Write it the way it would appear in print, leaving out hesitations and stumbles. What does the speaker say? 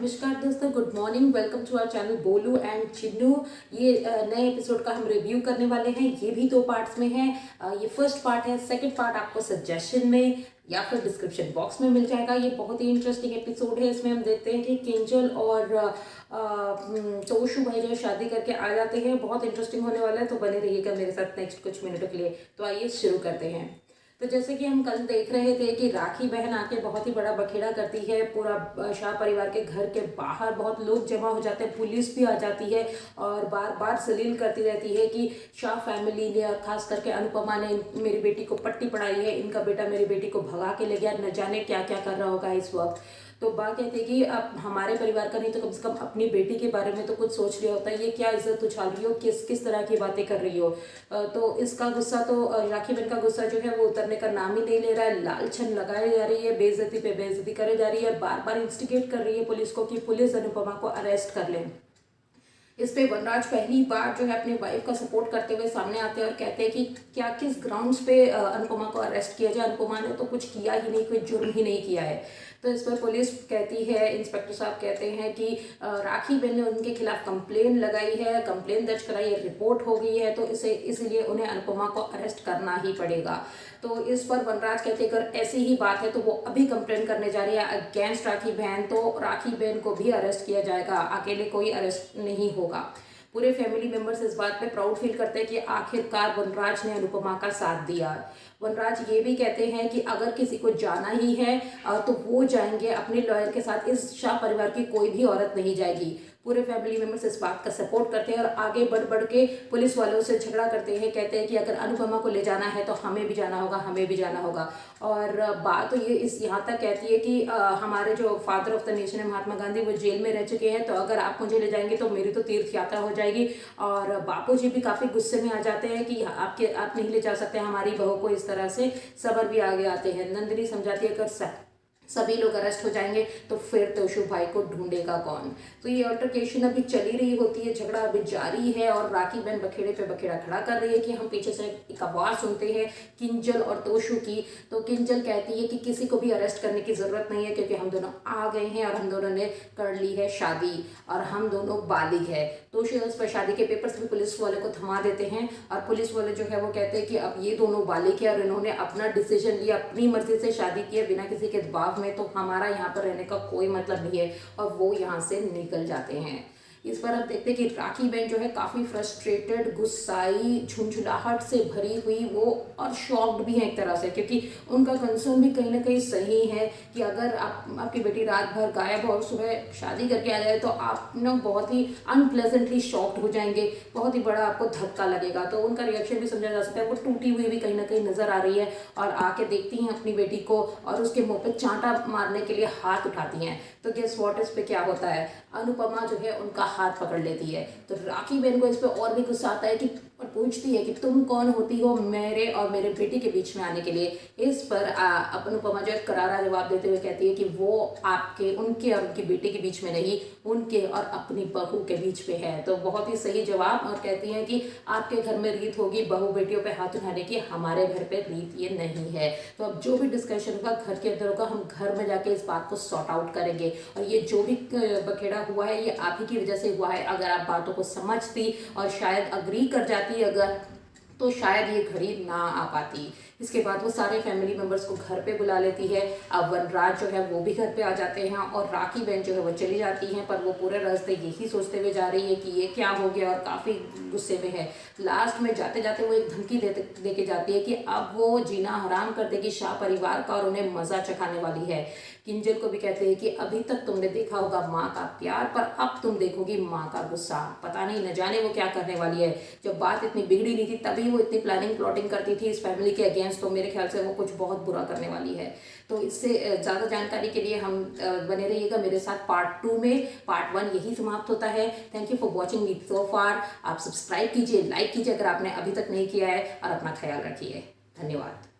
नमस्कार दोस्तों, good morning. Welcome to our channel Bolu and Chinnu. ये नए एपिसोड का हम रिव्यू करने वाले हैं। ये भी 2 पार्ट्स में है। ये फर्स्ट पार्ट है। सेकंड पार्ट आपको सजेशन में या फिर डिस्क्रिप्शन बॉक्स में मिल जाएगा। ये बहुत ही इंटरेस्टिंग एपिसोड है। इसमें हम देखते हैं कि किंजल और तोशु भाई जो शादी करके आ जाते हैं। बहुत इंटरेस्टिंग होने वाला है, तो बने रहिएगा मेरे साथ नेक्स्ट कुछ मिनटों के लिए। तो आइए शुरू करते हैं। तो जैसे कि हम कल देख रहे थे कि राखी बहन आके बहुत ही बड़ा बखेड़ा करती है। पूरा शाह परिवार के घर के बाहर बहुत लोग जमा हो जाते हैं, पुलिस भी आ जाती है और बार बार जलील करती रहती है कि शाह फैमिली ने और खास करके अनुपमा ने मेरी बेटी को पट्टी पढ़ाई है, इनका बेटा मेरी बेटी को भगा के ले गया, न जाने क्या क्या कर रहा होगा इस वक्त। तो बात कहती है कि अब हमारे परिवार का नहीं तो कम से कम अपनी बेटी के बारे में तो कुछ सोच लिया होता है। ये क्या इज्जत उछाल रही हो, किस तरह की बातें कर रही हो। तो इसका गुस्सा तो राखी बहन का गुस्सा जो है वो उतरने का नाम ही नहीं ले रहा है। लालछन लगाई जा रही है, बेइज्जती पे बेइज्जती करे जा रही है, बार बार इंस्टिगेट कर रही है पुलिस को कि पुलिस अनुपमा को अरेस्ट कर ले। इस पे वनराज पहली बार जो है अपनी वाइफ का सपोर्ट करते हुए सामने आते हैं और कहते हैं कि क्या किस ग्राउंड्स पे अनुपमा को अरेस्ट किया जाए। अनुपमा ने तो कुछ किया ही नहीं, कोई जुर्म ही नहीं किया है। तो इस पर पुलिस कहती है, इंस्पेक्टर साहब कहते हैं कि राखी बहन ने उनके खिलाफ कंप्लेन लगाई है, कंप्लेन दर्ज कराई है, रिपोर्ट हो गई है, तो इसलिए उन्हें अनुपमा को अरेस्ट करना ही पड़ेगा। तो इस पर वनराज कहते हैं अगर ऐसी ही बात है तो वो अभी कंप्लेन करने जा रही है अगेंस्ट राखी बहन, तो राखी बहन को भी अरेस्ट किया जाएगा, अकेले कोई अरेस्ट नहीं होगा। पूरे फैमिली मेंबर्स इस बात पे प्राउड फील करते हैं कि आखिरकार वनराज ने अनुपमा का साथ दिया। वनराज ये भी कहते हैं कि अगर किसी को जाना ही है तो वो जाएंगे अपने लॉयर के साथ, इस शाह परिवार की कोई भी औरत नहीं जाएगी। पूरे फैमिली मेंबर्स इस बात का सपोर्ट करते हैं और आगे बढ़ बढ़ के पुलिस वालों से झगड़ा करते हैं। कहते हैं कि अगर अनुपमा को ले जाना है तो हमें भी जाना होगा, हमें भी जाना होगा। और बात तो ये यहाँ तक कहती है कि हमारे जो फादर ऑफ द नेशन है महात्मा गांधी, वो जेल में रह चुके हैं, तो अगर आप मुझे ले जाएंगे तो मेरी तो तीर्थ यात्रा हो जाएगी। और बापू जी भी काफ़ी गुस्से में आ जाते हैं कि आप नहीं ले जा सकते हमारी बहू को इस तरह से। सबर भी आगे आते हैं। नंदिनी समझाती है अगर सभी लोग अरेस्ट हो जाएंगे तो फिर तोशु भाई को ढूंढेगा कौन। तो ये अल्टरकेशन अभी चली रही होती है, झगड़ा अभी जारी है और राखी बहन बखेड़े पे बखेड़ा खड़ा कर रही है कि हम पीछे से एक आवाज़ सुनते हैं किंजल और तोशु की। तो किंजल कहती है कि किसी को भी अरेस्ट करने की ज़रूरत नहीं है क्योंकि हम दोनों आ गए हैं और हम दोनों ने कर ली है शादी और हम दोनों बालिग है। तोशु उस पर शादी के पेपर्स भी पुलिस वाले को थमा देते हैं और पुलिस वाले जो है वो कहते हैं कि अब ये दोनों बालिग है और इन्होंने अपना डिसीजन लिया, अपनी मर्जी से शादी की है बिना किसी के दबाव में, तो हमारा यहाँ पर रहने का कोई मतलब नहीं है। और वो यहाँ से निकल जाते हैं। इस पर हम देखते हैं कि राखी बहन जो है काफ़ी फ्रस्ट्रेटेड, गुस्साई, झुंझुलाहट से भरी हुई वो और शॉक्ड भी है एक तरह से, क्योंकि उनका कंसर्न भी कहीं ना कहीं सही है कि अगर आपकी बेटी रात भर गायब और सुबह शादी करके आ जाए तो आप ना बहुत ही अनप्लेजेंटली शॉक्ड हो जाएंगे, बहुत ही बड़ा आपको धक्का लगेगा। तो उनका रिएक्शन भी समझा जा सकता है। वो टूटी हुई भी कहीं ना कहीं नजर आ रही है और आके देखती हैं अपनी बेटी को और उसके मुंह पे चांटा मारने के लिए हाथ उठाती हैं। तो गेस व्हाट, इस पे क्या होता है, अनुपमा जो है उनका हाथ पकड़ लेती है। तो राखी बहन को इस पे और भी गुस्सा आता है कि और पूछती है कि तुम कौन होती हो मेरे और मेरे बेटी के बीच में आने के लिए। इस पर अनुपमा जो है करारा जवाब देते हुए कहती है कि वो उनके और उनकी बेटी के बीच में नहीं, उनके और अपनी बहू के बीच में है। तो बहुत ही सही जवाब। और कहती हैं कि आपके घर में रीत होगी बहू बेटियों पे हाथ उठाने की, हमारे घर पे रीत ये नहीं है। तो अब जो भी डिस्कशन होगा घर के अंदर होगा, हम घर में जाके इस बात को सॉर्ट आउट करेंगे। और ये जो भी बखेड़ा हुआ है ये आप ही की वजह से हुआ है। अगर आप बातों को समझती और शायद अग्री कर जाती अगर, तो शायद ये घड़ी ना आ पाती। इसके बाद वो सारे फैमिली मेंबर्स को घर पे बुला लेती है। अब वनराज जो है वो भी घर पे आ जाते हैं और राखी बहन जो है वो चली जाती हैं, पर वो पूरे रास्ते यही सोचते हुए जा रही है कि ये क्या हो गया और काफ़ी गुस्से में है। लास्ट में जाते जाते वो एक धमकी दे के जाती है कि अब वो जीना हराम कर देगी शाह परिवार का और उन्हें मज़ा चखाने वाली है। किंजल को भी कहते हैं कि अभी तक तुमने देखा होगा माँ का प्यार, पर अब तुम देखोगी माँ का गुस्सा। पता नहीं न जाने वो क्या करने वाली है। जब बात इतनी बिगड़ी नहीं थी तभी वो इतनी प्लानिंग प्लॉटिंग करती थी इस फैमिली के अगेंस्ट, तो मेरे ख्याल से वो कुछ बहुत बुरा करने वाली है। तो इससे ज़्यादा जानकारी के लिए हम बने रहिएगा मेरे साथ पार्ट 2 में। पार्ट 1 यही समाप्त होता है। Thank you for watching me so far. आप सब्सक्राइब कीजिए, लाइक कीजिए अगर आपने अभी तक नहीं किया है और अपना ख्याल रखिए। धन्यवाद।